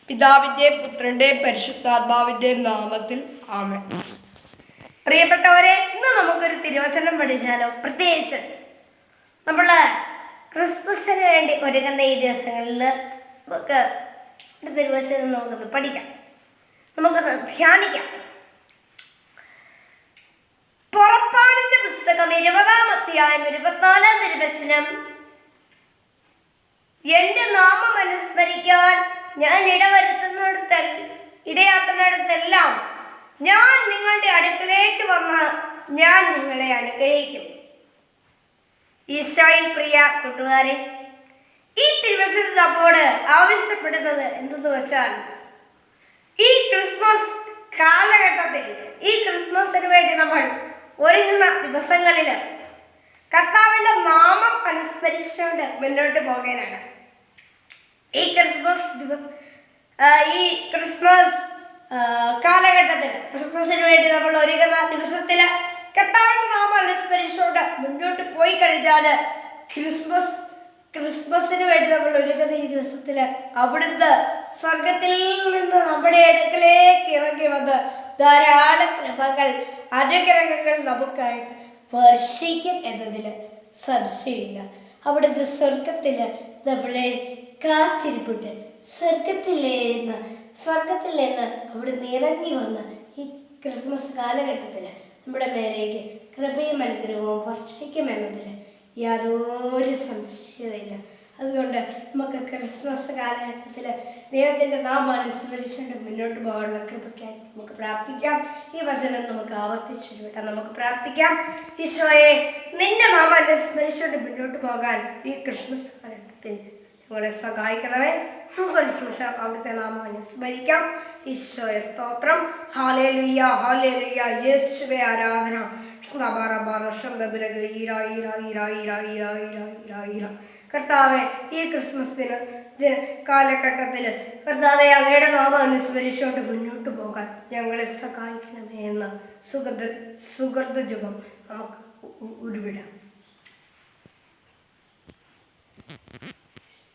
പിതാവിൻ്റെയും പുത്രൻ്റെയും പരിശുദ്ധാത്മാവിൻ്റെയും നാമത്തിൽ ആമേൻ. പ്രിയപ്പെട്ടവരെ, ഇന്ന് നമുക്കൊരു തിരുവചനം പഠിച്ചാലോ? പ്രത്യേകിച്ച് നമ്മൾ ക്രിസ്മസിന് വേണ്ടി ഒരുങ്ങുന്ന ഈ ദിവസങ്ങളിൽ നമുക്ക് ഒരു തിരുവചനം നമുക്കൊന്ന് പഠിക്കാം, നമുക്ക് ധ്യാനിക്കാം. പുറപ്പാടിന്റെ പുസ്തകം 20-ാം അധ്യായം 24-ാം തിരുവചനം: എന്റെ നാമം അനുസ്മരിക്കാൻ ഞാൻ ഇടയാക്കുന്നിടത്തെല്ലാം ഞാൻ നിങ്ങളുടെ അടുക്കലേക്ക് വന്ന് ഞാൻ നിങ്ങളെ അനുഗ്രഹിക്കും. ഈശോയിൽ പ്രിയ കൂട്ടുകാരെ, ഈ തിരുവചനം നമ്മോട് ആവശ്യപ്പെടുന്നത് എന്തെന്ന് വെച്ചാൽ, ഈ ക്രിസ്മസ് കാലഘട്ടത്തിൽ, ഈ ക്രിസ്മസിന് വേണ്ടി നമ്മൾ ഒരുങ്ങുന്ന ദിവസങ്ങളിൽ കർത്താവിൻ്റെ നാമം അനുസ്മരിച്ചുകൊണ്ട് മുന്നോട്ട് പോകാനാണ്. ഈ ക്രിസ്മസ് കാലഘട്ടത്തിൽ, ക്രിസ്മസിന് വേണ്ടി നമ്മൾ ഒരുങ്ങുന്ന ദിവസത്തിൽ കർത്താവിൻ്റെ നാമം അനുസ്മരിച്ചുകൊണ്ട് മുന്നോട്ട് പോയി കഴിഞ്ഞാൽ ക്രിസ്മസിന് വേണ്ടി നമ്മൾ ഒരുങ്ങുന്ന ഈ ദിവസത്തിൽ അവിടുന്ന് സ്വർഗത്തിൽ നിന്ന് നമ്മുടെ അടുക്കലേക്ക് ഇറങ്ങി വന്ന് ധാരാളം കൃപകൾ, അനുഗ്രഹങ്ങൾ നമുക്കായിട്ട് വർഷിക്കും എന്നതിൽ സംശയമില്ല. അവിടുത്തെ സ്വർഗത്തിൽ നമ്മളെ കാത്തിരിപ്പുണ്ട്. സ്വർഗത്തിൽ നിന്ന് അവിടുന്ന് ഇറങ്ങി വന്ന് ഈ ക്രിസ്മസ് കാലഘട്ടത്തിൽ നമ്മുടെ മേലേക്ക് കൃപയും അനുഗ്രഹവും വർഷിക്കുമെന്നതിൽ യാതൊരു സംശയമില്ല. അതുകൊണ്ട് നമുക്ക് ക്രിസ്മസ് കാലഘട്ടത്തിൽ ദൈവത്തിൻ്റെ നാമം അനുസ്മരിച്ചുകൊണ്ട് മുന്നോട്ട് പോകാനുള്ള കൃപയ്ക്കായി നമുക്ക് പ്രാർത്ഥിക്കാം. ഈ വചനം നമുക്ക് ആവർത്തിച്ചു വിട്ടാൽ നമുക്ക് പ്രാർത്ഥിക്കാം. ഈശോയെ, നിന്റെ നാമം അനുസ്മരിച്ചുകൊണ്ട് മുന്നോട്ട് പോകാൻ ഈ ക്രിസ്മസ് കാലഘട്ടത്തിൽ ഞങ്ങളെ സഹായിക്കണമേ. നമുക്കൊരു നിമിഷം അവിടുത്തെ നാമം അനുസ്മരിക്കാം. ഈശോയെ സ്തോത്രം. Hallelujah, hallelujah. യേശുവേ ആരാധന. കർത്താവെ, ഈ ക്രിസ്മസ് കാലഘട്ടത്തിൽ കർത്താവെ, അങ്ങയുടെ നാമം അനുസ്മരിച്ചുകൊണ്ട് മുന്നോട്ട് പോകാൻ ഞങ്ങളെ സഹായിക്കണമേ എന്ന സുഗന്ധ ജപം നമുക്ക് ഉരുവിടാം.